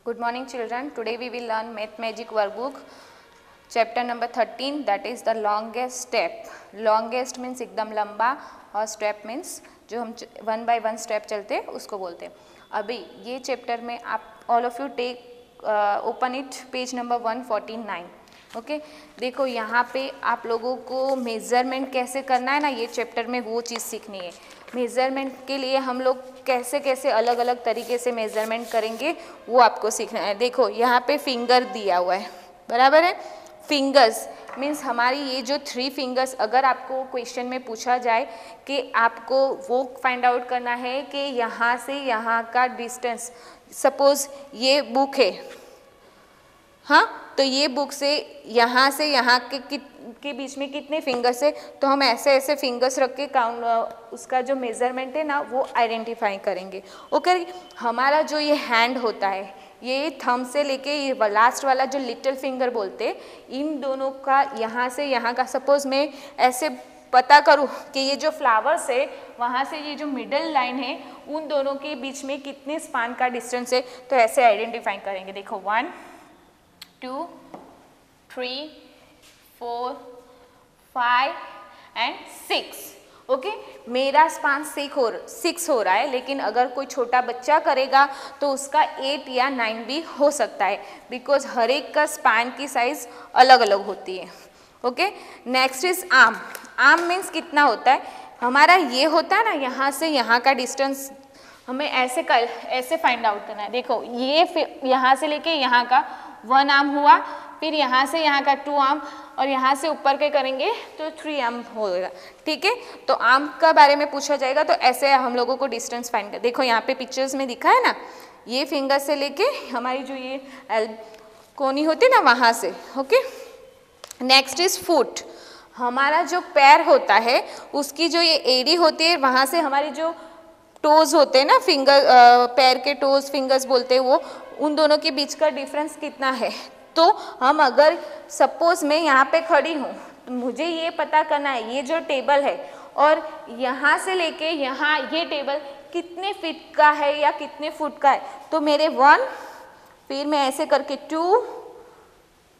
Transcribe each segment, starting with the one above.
Good morning children. Today we will learn Math Magic workbook chapter number 13, that is the longest step. Longest means एकदम लंबा और step means जो हम one by one step चलते हैं उसको बोलते हैं. अभी ये चैप्टर में आप all of you take open it page number 149. Okay देखो यहाँ पे आप लोगों को मेज़रमेंट कैसे करना है ना, ये चैप्टर में वो चीज़ सीखनी है. मेज़रमेंट के लिए हम लोग कैसे कैसे अलग अलग तरीके से मेज़रमेंट करेंगे वो आपको सीखना है. देखो यहाँ पे फिंगर दिया हुआ है, बराबर है. फिंगर्स मीन्स हमारी ये जो 3 फिंगर्स, अगर आपको क्वेश्चन में पूछा जाए कि आपको वो फाइंड आउट करना है कि यहाँ से यहाँ का डिस्टेंस, सपोज़ ये बुक है, हाँ, तो ये बुक से यहाँ के बीच में कितने फिंगर्स है, तो हम ऐसे ऐसे फिंगर्स रख के काउंट उसका जो मेज़रमेंट है ना वो आइडेंटिफाई करेंगे. ओके हमारा जो ये हैंड होता है, ये थंब से लेके ये लास्ट वाला जो लिटिल फिंगर बोलते हैं, इन दोनों का यहाँ से यहाँ का, सपोज मैं ऐसे पता करूँ कि ये जो फ्लावर्स है वहाँ से ये जो मिडल लाइन है उन दोनों के बीच में कितने स्पान का डिस्टेंस है, तो ऐसे आइडेंटिफाई करेंगे. देखो 1 2 3 4 5 एंड 6. ओके मेरा स्पान 6 हो रहा है, लेकिन अगर कोई छोटा बच्चा करेगा तो उसका 8 या 9 भी हो सकता है, बिकॉज हर एक का स्पान की साइज अलग अलग होती है. Okay next is arm. Arm means कितना होता है, हमारा ये होता है ना, यहाँ से यहाँ का डिस्टेंस हमें ऐसे फाइंड आउट करना है. देखो ये यहाँ से लेके यहाँ का 1 आर्म हुआ, फिर यहाँ से यहाँ का 2 आर्म, और यहाँ से ऊपर के करेंगे तो 3 आर्म होगा. ठीक है, तो आर्म का बारे में पूछा जाएगा तो ऐसे हम लोगों को डिस्टेंस फाइंड कर. देखो यहाँ पे पिक्चर्स में दिखा है ना, ये फिंगर से लेके हमारी जो ये कोनी होती है ना वहाँ से. Okay next is foot. हमारा जो पैर होता है उसकी जो ये एड़ी होती है, वहाँ से हमारी जो टोज होते हैं ना, फिंगर पैर के टोज फिंगर्स बोलते हैं, वो उन दोनों के बीच का डिफरेंस कितना है. तो हम अगर सपोज मैं यहाँ पे खड़ी हूँ तो मुझे ये पता करना है ये जो टेबल है और यहाँ से लेके यहाँ ये टेबल कितने फीट का है या कितने फुट का है. तो मेरे 1, फिर मैं ऐसे करके 2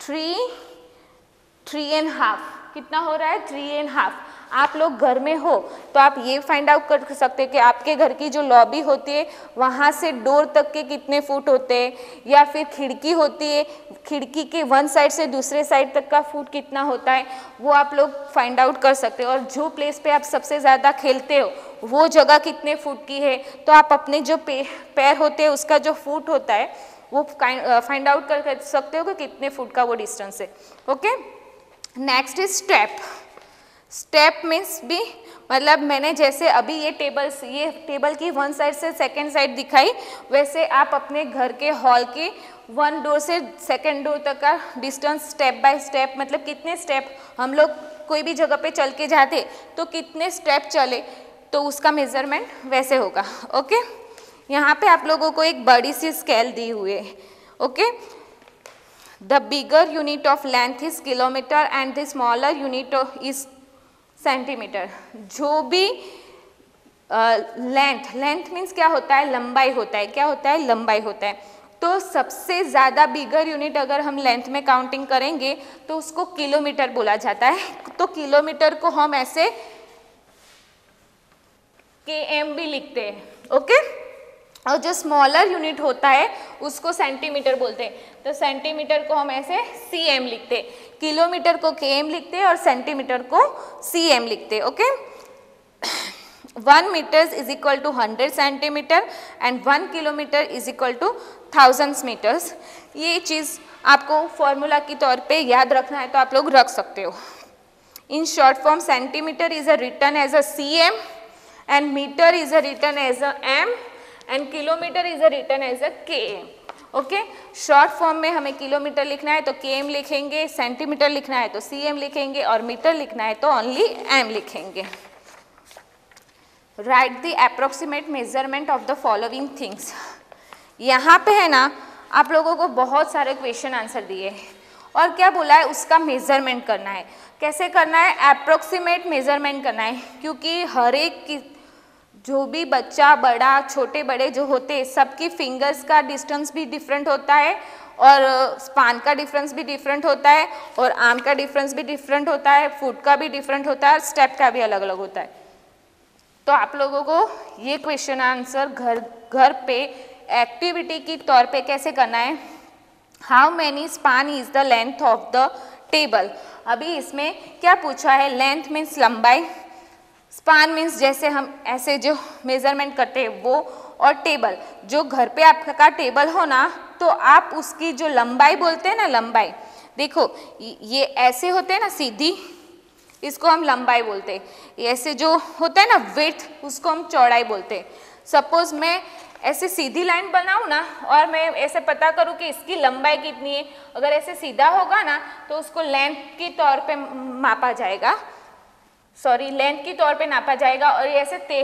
3 एंड हाफ, कितना हो रहा है 3 एंड हाफ. आप लोग घर में हो तो आप ये फाइंड आउट कर सकते हैं कि आपके घर की जो लॉबी होती है वहाँ से डोर तक के कितने फुट होते हैं, या फिर खिड़की होती है, खिड़की के वन साइड से दूसरे साइड तक का फुट कितना होता है, वो आप लोग फाइंड आउट कर सकते हो. और जो प्लेस पे आप सबसे ज़्यादा खेलते हो वो जगह कितने फुट की है, तो आप अपने जो पैर होते हैं उसका जो फुट होता है वो फाइंड आउट कर सकते हो कि कितने फुट का वो डिस्टेंस है. Okay next is step. Step means भी मतलब मैंने जैसे अभी ये टेबल की वन साइड से सेकंड साइड दिखाई, वैसे आप अपने घर के हॉल के 1 डोर से सेकंड डोर तक का डिस्टेंस स्टेप बाय स्टेप, मतलब कितने स्टेप हम लोग कोई भी जगह पे चल के जाते तो कितने स्टेप चले, तो उसका मेजरमेंट वैसे होगा. ओके यहाँ पे आप लोगों को एक बड़ी सी स्केल दी हुई है. Okay the bigger unit of length is kilometre and the smaller unit is centimetre. जो भी लेंथ मीन्स क्या होता है, लंबाई होता है. क्या होता है, लंबाई होता है. तो सबसे ज़्यादा बिगर यूनिट अगर हम लेंथ में काउंटिंग करेंगे तो उसको किलोमीटर बोला जाता है. तो किलोमीटर को हम ऐसे km भी लिखते हैं. ओके और जो स्मॉलर यूनिट होता है उसको सेंटीमीटर बोलते हैं. तो सेंटीमीटर को हम ऐसे cm लिखते हैं, किलोमीटर को km लिखते हैं और सेंटीमीटर को cm लिखते हैं. Okay 1 metre is equal to 100 centimetre and 1 kilometre is equal to 1000 metres. ये चीज़ आपको फॉर्मूला की तौर पे याद रखना है तो आप लोग रख सकते हो. In short form centimetre is written as a cm and metre is written as a m and kilometre is written as a km. Okay short form में हमें किलोमीटर लिखना है तो km लिखेंगे, सेंटीमीटर लिखना है तो cm लिखेंगे, और मीटर लिखना है तो ओनली m लिखेंगे. Right the approximate measurement of the following things. यहाँ पे है ना आप लोगों को बहुत सारे क्वेश्चन आंसर दिए और क्या बोला है, उसका मेजरमेंट करना है. कैसे करना है, अप्रोक्सीमेट मेजरमेंट करना है, क्योंकि हर एक जो भी बच्चा बड़ा छोटे बड़े जो होते हैं सबकी फिंगर्स का डिस्टेंस भी डिफरेंट होता है और स्पान का डिफरेंस भी डिफरेंट होता है और आर्म का डिफरेंस भी डिफरेंट होता है, फुट का भी डिफरेंट होता है और स्टेप का भी अलग अलग होता है। तो आप लोगों को ये क्वेश्चन आंसर घर पे एक्टिविटी की तौर पे कैसे करना है। How many span is the length of the table. अभी इसमें क्या पूछा है, लेंथ मीन्स लंबाई, स्पान मीन्स जैसे हम ऐसे जो मेजरमेंट करते हैं वो, और टेबल जो घर पे आपका टेबल हो ना तो आप उसकी जो लंबाई बोलते हैं ना, लंबाई देखो ये ऐसे होते हैं ना सीधी, इसको हम लंबाई बोलते हैं। ऐसे जो होता है ना विड्थ, उसको हम चौड़ाई बोलते हैं। सपोज मैं ऐसे सीधी लाइन बनाऊँ ना और मैं ऐसे पता करूँ कि इसकी लंबाई कितनी है, अगर ऐसे सीधा होगा ना तो उसको लेंथ के तौर पे मापा जाएगा, लेंथ के तौर पे नापा जाएगा। और ऐसे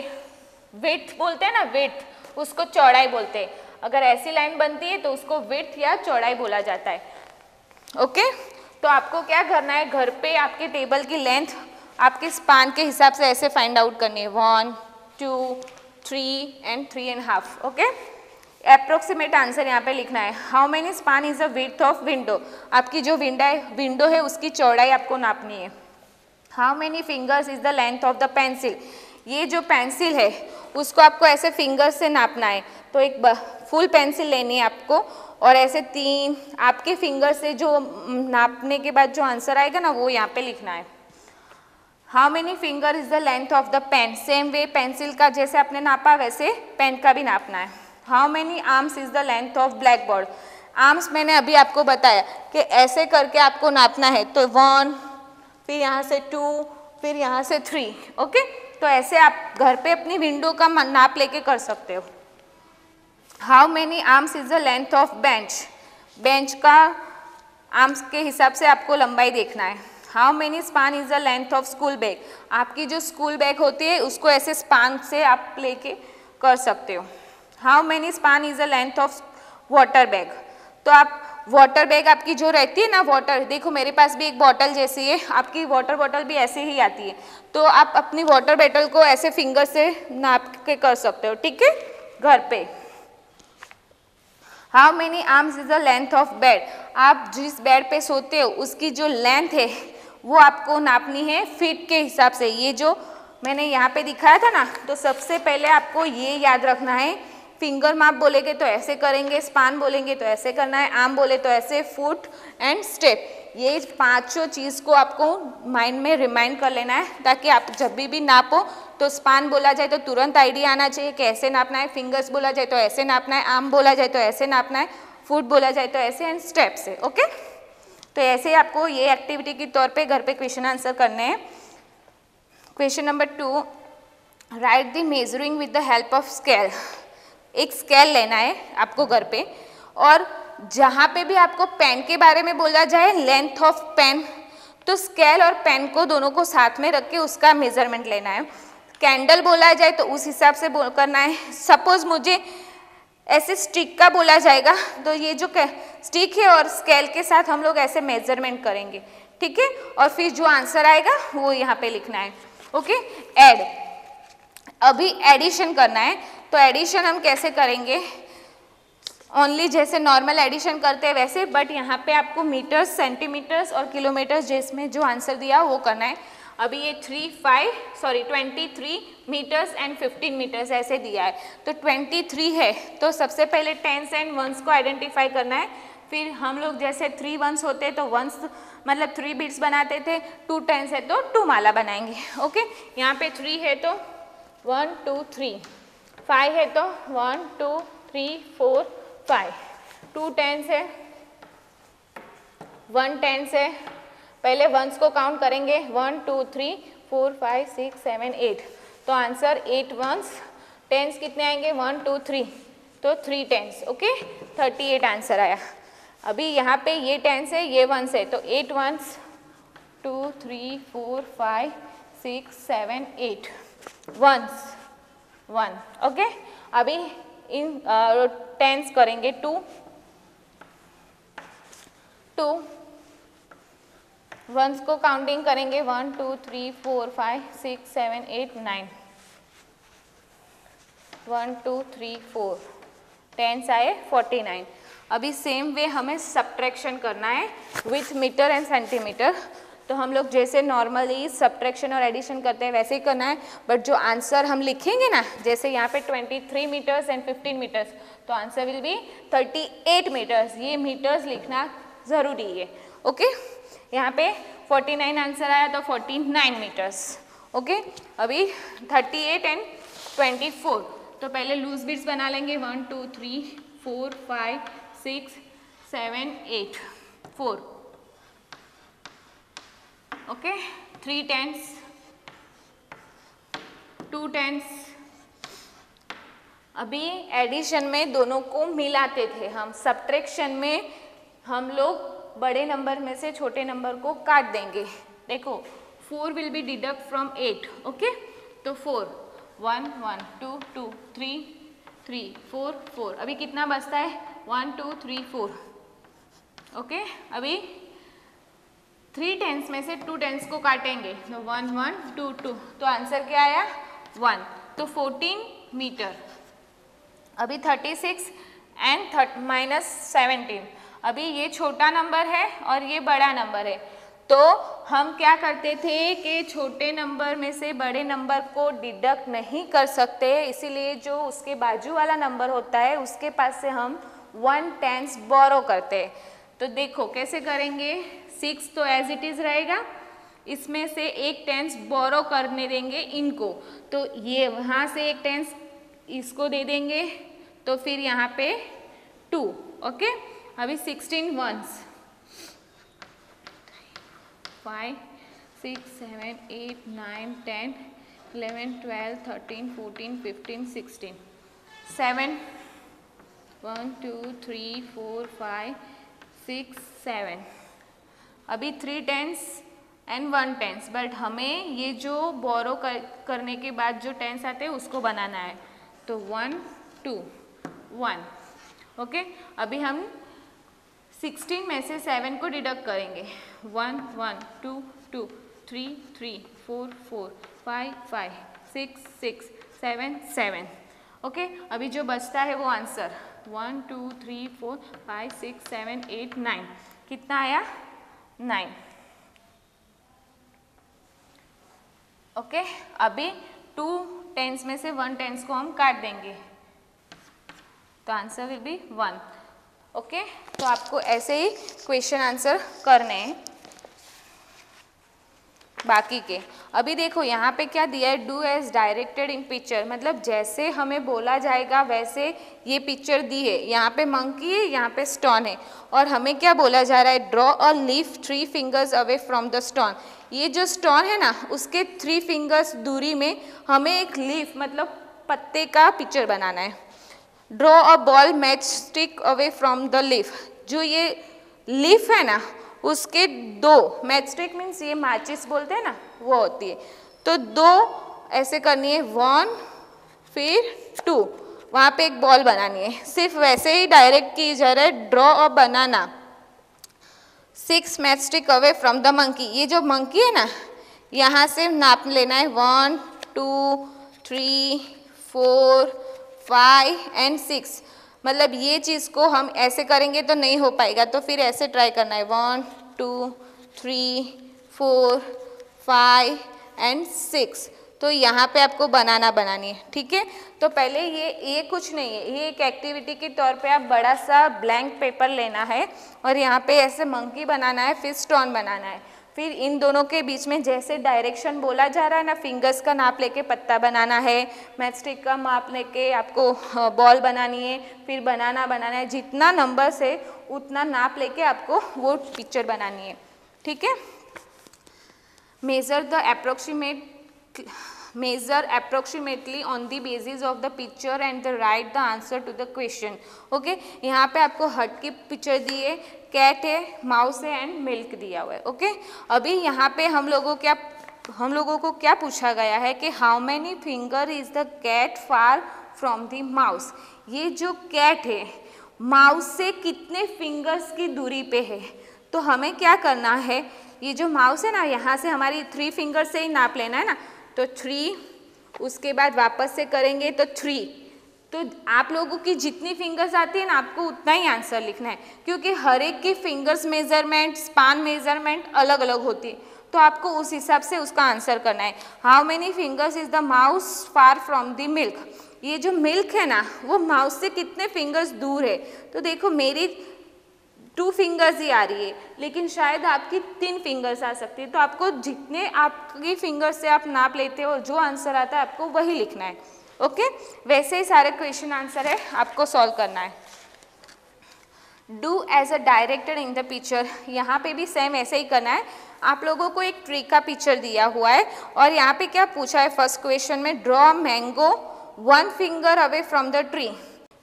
विड्थ बोलते हैं ना, विड्थ उसको चौड़ाई बोलते हैं। अगर ऐसी लाइन बनती है तो उसको विड्थ या चौड़ाई बोला जाता है। ओके, तो आपको क्या करना है, घर पे आपके टेबल की लेंथ आपके स्पान के हिसाब से ऐसे फाइंड आउट करनी है, 1 2 3 एंड 3.5। ओके, अप्रोक्सीमेट आंसर यहाँ पे लिखना है। How many span is the width of window. आपकी जो विंडो है उसकी चौड़ाई आपको नापनी है। How many fingers is the length of the pencil. ये जो पेंसिल है उसको आपको ऐसे फिंगर से नापना है। तो एक फुल पेंसिल लेनी है आपको और ऐसे 3 आपके फिंगर से जो नापने के बाद जो आंसर आएगा ना वो यहाँ पे लिखना है। How many finger is the length of the pen. Same way pencil का जैसे आपने नापा वैसे पेन का भी नापना है। How many arms is the length of black board. Arms मैंने अभी आपको बताया कि ऐसे करके आपको नापना है, तो 1, फिर यहाँ से 2, फिर यहाँ से 3। ओके, तो ऐसे आप घर पे अपनी विंडो का नाप लेके कर सकते हो। How many arms is the length of bench. Bench का आर्म्स के हिसाब से आपको लंबाई देखना है। How many span is the length of school bag. आपकी जो स्कूल बैग होती है उसको ऐसे स्पान से आप लेके कर सकते हो। How many span is the length of water bag. तो आप वाटर बैग आपकी जो रहती है ना, वाटर, देखो मेरे पास भी एक बॉटल जैसी है, आपकी वाटर बॉटल भी ऐसे ही आती है, तो आप अपनी वाटर बॉटल को ऐसे फिंगर से नाप के कर सकते हो, ठीक है, घर पे। How many arms is the length of bed. आप जिस बेड पे सोते हो उसकी जो लेंथ है वो आपको नापनी है फीट के हिसाब से। ये जो मैंने यहाँ पे दिखाया था ना, तो सबसे पहले आपको ये याद रखना है, फिंगर माप बोलेंगे तो ऐसे करेंगे, स्पान बोलेंगे तो ऐसे करना है, आर्म बोले तो ऐसे, फुट एंड स्टेप। ये 5 चीज़ को आपको माइंड में रिमाइंड कर लेना है ताकि आप जब भी नापो तो स्पान बोला जाए तो तुरंत आइडिया आना चाहिए कैसे नापना है, फिंगर्स बोला जाए तो ऐसे नापना है, आर्म बोला जाए तो ऐसे नापना है, फुट बोला जाए तो ऐसे, एंड स्टेप से। ओके, तो ऐसे ही आपको ये एक्टिविटी के तौर पे घर पे क्वेश्चन आंसर करने हैं। Question number 2, right the measuring with the help of scale. एक स्केल लेना है आपको घर पे, और जहाँ पे भी आपको पेन के बारे में बोला जाए, लेंथ ऑफ पेन, तो स्केल और पेन को दोनों को साथ में रख के उसका मेजरमेंट लेना है। कैंडल बोला जाए तो उस हिसाब से करना है। सपोज मुझे ऐसे स्टिक का बोला जाएगा तो ये जो स्टिक है और स्केल के साथ हम लोग ऐसे मेजरमेंट करेंगे, ठीक है, और फिर जो आंसर आएगा वो यहाँ पे लिखना है। ओके, ऐड, अभी एडिशन करना है, तो एडिशन हम कैसे करेंगे, ओनली जैसे नॉर्मल एडिशन करते हैं वैसे, बट यहाँ पे आपको मीटर्स, सेंटीमीटर्स और किलोमीटर्स जिसमें जो आंसर दिया वो करना है। अभी ये 23 मीटर्स एंड 15 मीटर्स ऐसे दिया है, तो 23 है तो सबसे पहले टेंस एंड वंस को आइडेंटिफाई करना है। फिर हम लोग जैसे 3 वंस होते तो वंस मतलब 3 बीट्स बनाते थे, 2 टेंस है तो 2 माला बनाएंगे। ओके, यहाँ पे 3 है तो 1 2 3, 5 है तो 1 2 3 4 5, 2 टेंस है, 1 टेंस है, पहले वंस को काउंट करेंगे 1 2 3 4 5 6 7 8, तो आंसर 8 वंस। टेंस कितने आएंगे 1 2 3, तो 3 टेंस। ओके, 38 आंसर आया। अभी यहाँ पे ये टेंस है, ये वंस है, तो 8 वंस, 2 3 4 5 6 7 8 वंस 1। ओके, अभी इन टेंस करेंगे 2 वंस को काउंटिंग करेंगे 1 2 3 4 5 6 7 8 9, 1 2 3 4 टेंस आए 49। अभी सेम वे हमें सब्ट्रैक्शन करना है विथ मीटर एंड सेंटीमीटर। तो हम लोग जैसे नॉर्मली सब्ट्रैक्शन और एडिशन करते हैं वैसे ही करना है, बट जो आंसर हम लिखेंगे ना, जैसे यहाँ पे 23 मीटर्स एंड 15 मीटर्स, तो आंसर विल बी 38 मीटर्स। ये मीटर्स लिखना ज़रूरी है। ओके, यहाँ पे 49 आंसर आया तो 49 मीटर्स। ओके, अभी 38 एंड 24, तो पहले लूज बिट्स बना लेंगे। 1 2 3 4 5 6 7 8 4। Okay, 3 tens 2 tens. अभी एडिशन में दोनों को मिलाते थे हम, सब्ट्रैक्शन में हम लोग बड़े नंबर में से छोटे नंबर को काट देंगे। देखो 4 will be deduct from 8। Okay, तो 4 1 1 2 2 3 3 4 4। अभी कितना बचता है? 1 2 3 4। ओके, अभी 3 टेंस में से 2 टेंस को काटेंगे, तो 1 1 2 2, तो आंसर क्या आया? 1, तो 14 मीटर। अभी 36 एंड -17। अभी ये छोटा नंबर है और ये बड़ा नंबर है, तो हम क्या करते थे कि छोटे नंबर में से बड़े नंबर को डिडक्ट नहीं कर सकते, इसीलिए जो उसके बाजू वाला नंबर होता है उसके पास से हम 1 टेंस बोरो करते हैं। तो देखो कैसे करेंगे। 6 तो एज इट इज़ रहेगा, इसमें से एक टेंस बोरो करने देंगे इनको, तो ये वहाँ से एक टेंस इसको दे देंगे, तो फिर यहाँ पे 2। ओके, अभी 16 वंस 5 6 7 8 9 10 11 12 13 14 15 16 7 1 2 3 4 5 6 7। अभी 3 टेंस एंड 1 टेंस, बट हमें ये जो बोरो करने के बाद जो टेंस आते हैं उसको बनाना है, तो 1 2 1। ओके, अभी हम 16 में से 7 को डिडक्ट करेंगे। 1 1 2 2 3 3 4 4 5 5 6 6 7 7। ओके, अभी जो बचता है वो आंसर 1 2 3 4 5 6 7 8 9। कितना आया? 9। ओके, अभी 2 टेंस में से 1 टेंस को हम काट देंगे, तो आंसर विल बी 1। ओके, तो आपको ऐसे ही क्वेश्चन आंसर करने हैं बाकी के। अभी देखो यहाँ पे क्या दिया है, do as directed in picture, मतलब जैसे हमें बोला जाएगा वैसे ये पिक्चर दी है। यहाँ पे मंकी है, यहाँ पे स्टोन है, और हमें क्या बोला जा रहा है, draw a leaf 3 fingers away from the stone. ये जो स्टोन है ना, उसके 3 फिंगर्स दूरी में हमें एक लीफ मतलब पत्ते का पिक्चर बनाना है। Draw a ball match stick away from the leaf, जो ये लीफ है ना उसके 2, मैच स्टिक मीन्स ये माचिस बोलते हैं ना, वो होती है, तो 2 ऐसे करनी है, 1 फिर 2, वहाँ पे एक बॉल बनानी है। सिर्फ वैसे ही डायरेक्ट की जा रहा है, draw a banana 6 match stick away from the monkey. ये जो मंकी है ना, यहाँ से नाप लेना है 1 2 3 4 5 एंड 6। मतलब ये चीज़ को हम ऐसे करेंगे तो नहीं हो पाएगा, तो फिर ऐसे ट्राई करना है 1 2 3 4 5 एंड 6। तो यहाँ पे आपको बनानी है, ठीक है। तो पहले ये कुछ नहीं है, ये एक एक्टिविटी के तौर पे आप बड़ा सा ब्लैंक पेपर लेना है और यहाँ पे ऐसे मंकी बनाना है, फिर स्टोन बनाना है, फिर इन दोनों के बीच में जैसे डायरेक्शन बोला जा रहा है ना, फिंगर्स का नाप लेके पत्ता बनाना है, मैच स्टिक का माप लेके आपको बॉल बनानी है, फिर बनाना है, जितना नंबर्स है उतना नाप लेके आपको वो पिक्चर बनानी है, ठीक है। measure approximately on the basis of the picture and write the answer to the question। Okay, यहाँ पे आपको हट की पिक्चर दी है, कैट है, माउस है एंड मिल्क दिया हुआ है। ओके, अभी यहाँ पे हम लोगों को क्या पूछा गया है कि how many finger is the cat far from the mouse. ये जो कैट है माउस से कितने फिंगर्स की दूरी पे है, तो हमें क्या करना है, ये जो माउस है ना, यहाँ से हमारी 3 फिंगर से ही नाप लेना है ना, तो 3, उसके बाद वापस से करेंगे तो 3, तो आप लोगों की जितनी फिंगर्स आती है ना आपको उतना ही आंसर लिखना है, क्योंकि हर एक की फिंगर्स मेजरमेंट, स्पान मेजरमेंट अलग अलग होती है, तो आपको उस हिसाब से उसका आंसर करना है। How many fingers is the mouse far from the milk, ये जो मिल्क है ना वो माउस से कितने फिंगर्स दूर है। तो देखो मेरी 2 फिंगर्स ही आ रही है, लेकिन शायद आपकी 3 फिंगर्स आ सकती है, तो आपको जितने आपकी फिंगर्स से आप नाप लेते हो जो आंसर आता है आपको वही लिखना है। ओके, वैसे ही सारे क्वेश्चन आंसर है आपको सॉल्व करना है। Do as a director in the picture, यहाँ पे भी सेम ऐसे ही करना है। आप लोगों को एक ट्री का पिक्चर दिया हुआ है और यहाँ पे क्या पूछा है फर्स्ट क्वेश्चन में, draw mango 1 finger away from the tree.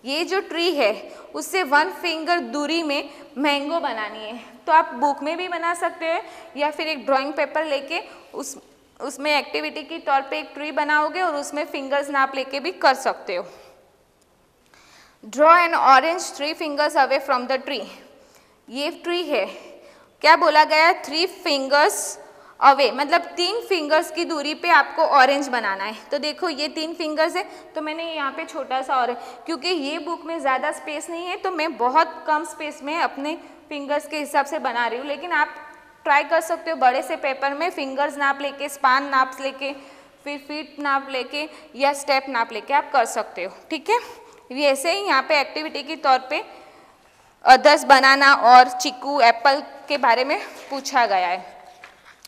ये जो ट्री है उससे 1 फिंगर दूरी में मैंगो बनानी है, तो आप बुक में भी बना सकते हैं या फिर एक ड्राइंग पेपर लेके उसमें एक्टिविटी के तौर पे एक ट्री बनाओगे और उसमें फिंगर्स नाप लेके भी कर सकते हो। Draw an orange 3 fingers away from the tree, ये ट्री है, क्या बोला गया है 3 फिंगर्स अवे, मतलब 3 फिंगर्स की दूरी पे आपको ऑरेंज बनाना है। तो देखो ये 3 फिंगर्स है, तो मैंने यहाँ पे छोटा सा ऑरेंज, क्योंकि ये बुक में ज़्यादा स्पेस नहीं है तो मैं बहुत कम स्पेस में अपने फिंगर्स के हिसाब से बना रही हूँ, लेकिन आप ट्राई कर सकते हो बड़े से पेपर में फिंगर्स नाप लेके, स्पान नाप लेके, फिर फीट नाप लेके या स्टेप नाप लेके आप कर सकते हो। ठीक है, वैसे ही यहाँ पे एक्टिविटी के तौर पे अदर्स बनाना और चीकू एप्पल के बारे में पूछा गया है।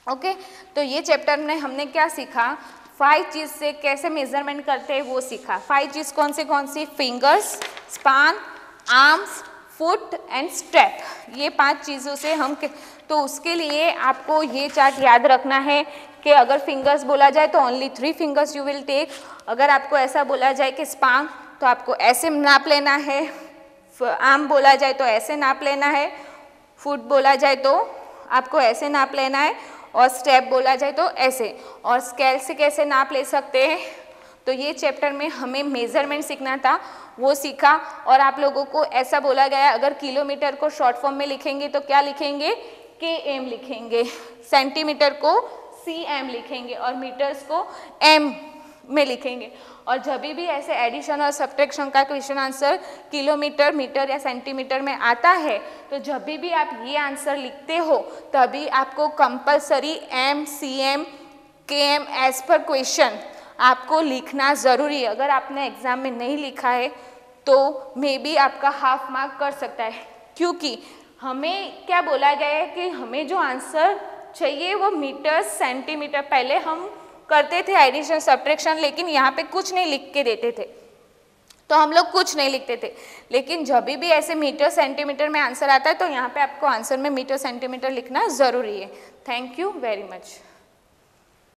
ओके, तो ये चैप्टर में हमने क्या सीखा, 5 चीज़ से कैसे मेजरमेंट करते हैं वो सीखा। 5 चीज़ कौन सी, fingers, span, arms, foot and step, ये 5 चीज़ों से हम, तो उसके लिए आपको ये चार्ट याद रखना है कि अगर फिंगर्स बोला जाए तो only 3 fingers you will take, अगर आपको ऐसा बोला जाए कि स्पान तो आपको ऐसे नाप लेना है, आर्म बोला जाए तो ऐसे नाप लेना है, फुट बोला जाए तो आपको ऐसे नाप लेना है, और स्टेप बोला जाए तो ऐसे, और स्केल से कैसे नाप ले सकते हैं। तो ये चैप्टर में हमें मेजरमेंट सीखना था, वो सीखा। और आप लोगों को ऐसा बोला गया अगर किलोमीटर को शॉर्ट फॉर्म में लिखेंगे तो क्या लिखेंगे, km लिखेंगे, सेंटीमीटर को cm लिखेंगे और मीटर्स को m में लिखेंगे। और जब भी ऐसे एडिशन और सब्ट्रैक्शन का क्वेश्चन आंसर किलोमीटर, मीटर या सेंटीमीटर में आता है, तो जब भी आप ये आंसर लिखते हो तभी आपको compulsory m, cm, km as per question आपको लिखना ज़रूरी है। अगर आपने एग्ज़ाम में नहीं लिखा है तो मे बी आपका हाफ मार्क कर सकता है, क्योंकि हमें क्या बोला गया है कि हमें जो आंसर चाहिए वो मीटर, सेंटीमीटर, पहले हम करते थे एडिशन सब्ट्रैक्शन, लेकिन यहाँ पे कुछ नहीं लिख के देते थे, तो हम लोग कुछ नहीं लिखते थे। लेकिन जब भी ऐसे मीटर, सेंटीमीटर में आंसर आता है तो यहाँ पे आपको आंसर में मीटर, सेंटीमीटर लिखना ज़रूरी है। Thank you very much.